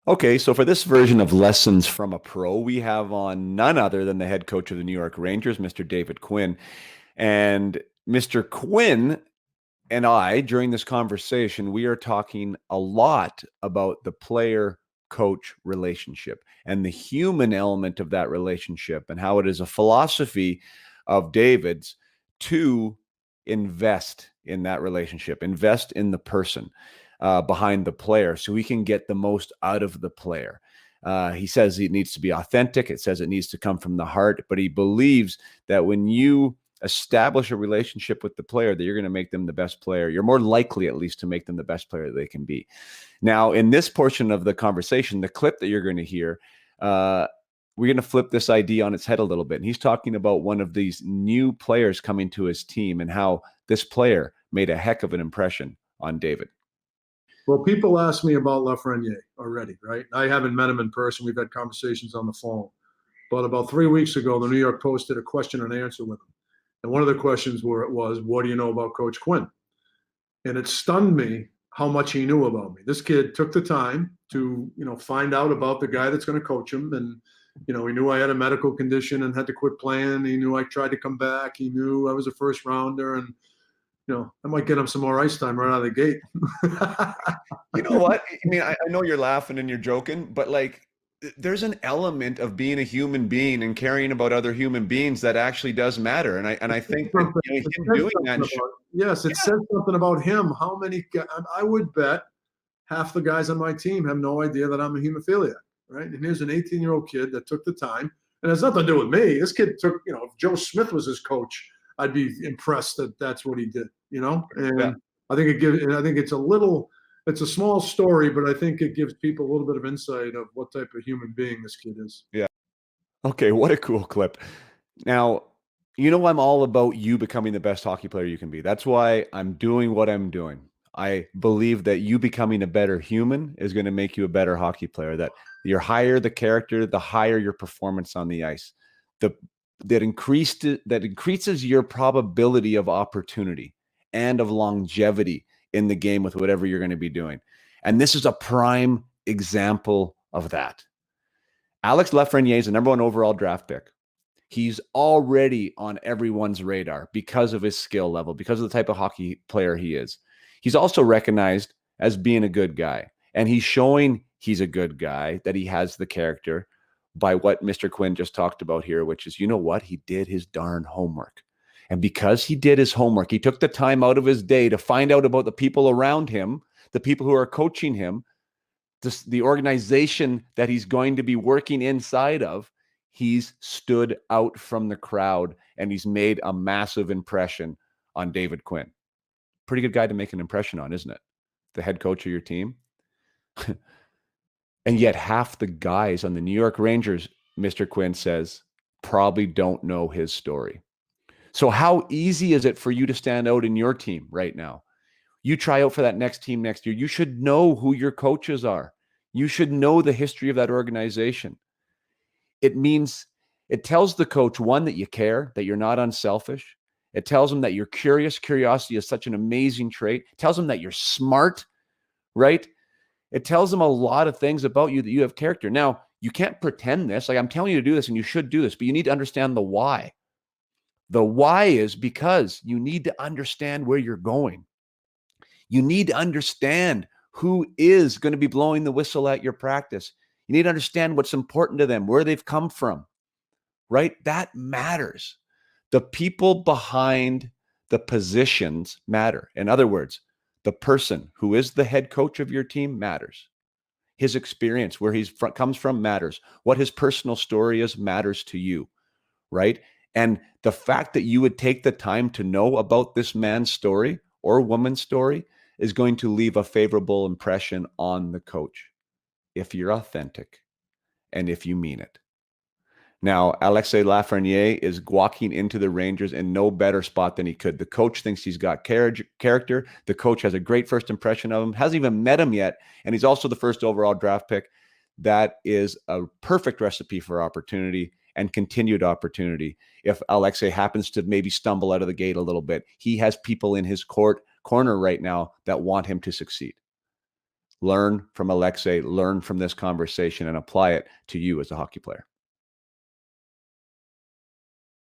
Okay, so for this version of Lessons from a Pro, we have on none other than the head coach of the New York Rangers, Mr. David Quinn. And Mr. Quinn and I, during this conversation, we are talking a lot about the player coach relationship and the human element of that relationship and how it is a philosophy of David's to invest in that relationship, invest in the person behind the player so he can get the most out of the player. He says it needs to be authentic. It says it needs to come from the heart, but he believes that when you establish a relationship with the player, that you're going to make them the best player. You're more likely, at least, to make them the best player they can be. Now, in this portion of the conversation, the clip that you're going to hear, we're going to flip this idea on its head a little bit. And he's talking about one of these new players coming to his team and how this player made a heck of an impression on David. Well, people ask me about LaFreniere already, right? I haven't met him in person. We've had conversations on the phone. But about 3 weeks ago, the New York Post did a question and answer with him. And one of the questions was, what do you know about Coach Quinn? And it stunned me how much he knew about me. This kid took the time to, find out about the guy that's going to coach him. And, he knew I had a medical condition and had to quit playing. He knew I tried to come back. He knew I was a first rounder. And, I might get him some more ice time right out of the gate. You know what? I mean, I know you're laughing and you're joking, but there's an element of being a human being and caring about other human beings that actually does matter. And I think that, him doing that. Yes, it says something about him. How many? I would bet half the guys on my team have no idea that I'm a hemophiliac, right? And here's an 18-year-old kid that took the time, and it has nothing to do with me. This kid took, if Joe Smith was his coach, I'd be impressed that that's what he did, And yeah. I think it's a small story, but I think it gives people a little bit of insight of what type of human being this kid is. Yeah. Okay, what a cool clip. Now, I'm all about you becoming the best hockey player you can be. That's why I'm doing what I'm doing. I believe that you becoming a better human is going to make you a better hockey player. That you're higher the character, the higher your performance on the ice. That increases your probability of opportunity and of longevity in the game with whatever you're going to be doing. And this is a prime example of that. Alex LaFreniere is the number 1 overall draft pick. He's already on everyone's radar because of his skill level, because of the type of hockey player he is. He's also recognized as being a good guy. And he's showing he's a good guy, that he has the character by what Mr. Quinn just talked about here, which is, he did his darn homework. And because he did his homework, he took the time out of his day to find out about the people around him, the people who are coaching him, the organization that he's going to be working inside of. He's stood out from the crowd and he's made a massive impression on David Quinn. Pretty good guy to make an impression on, isn't it? The head coach of your team. And yet half the guys on the New York Rangers, Mr. Quinn says, probably don't know his story. So how easy is it for you to stand out in your team right now? You try out for that next team next year. You should know who your coaches are. You should know the history of that organization. It tells the coach, one, that you care, that you're not unselfish. It tells him that you're curious. Curiosity is such an amazing trait. It tells him that you're smart, right? It tells them a lot of things about you, that you have character. Now, you can't pretend this. I'm telling you to do this and you should do this, but you need to understand the why. The why is because you need to understand where you're going. You need to understand who is going to be blowing the whistle at your practice. You need to understand what's important to them, where they've come from, right? That matters. The people behind the positions matter. In other words, the person who is the head coach of your team matters. His experience, where he's comes from, matters. What his personal story is matters to you, right? And the fact that you would take the time to know about this man's story or woman's story is going to leave a favorable impression on the coach if you're authentic and if you mean it. Now, Alexis Lafreniere is walking into the Rangers in no better spot than he could. The coach thinks he's got character. The coach has a great first impression of him, hasn't even met him yet, and he's also the first overall draft pick. That is a perfect recipe for opportunity and continued opportunity. If Alexis happens to maybe stumble out of the gate a little bit, he has people in his corner right now that want him to succeed. Learn from Alexei, learn from this conversation, and apply it to you as a hockey player.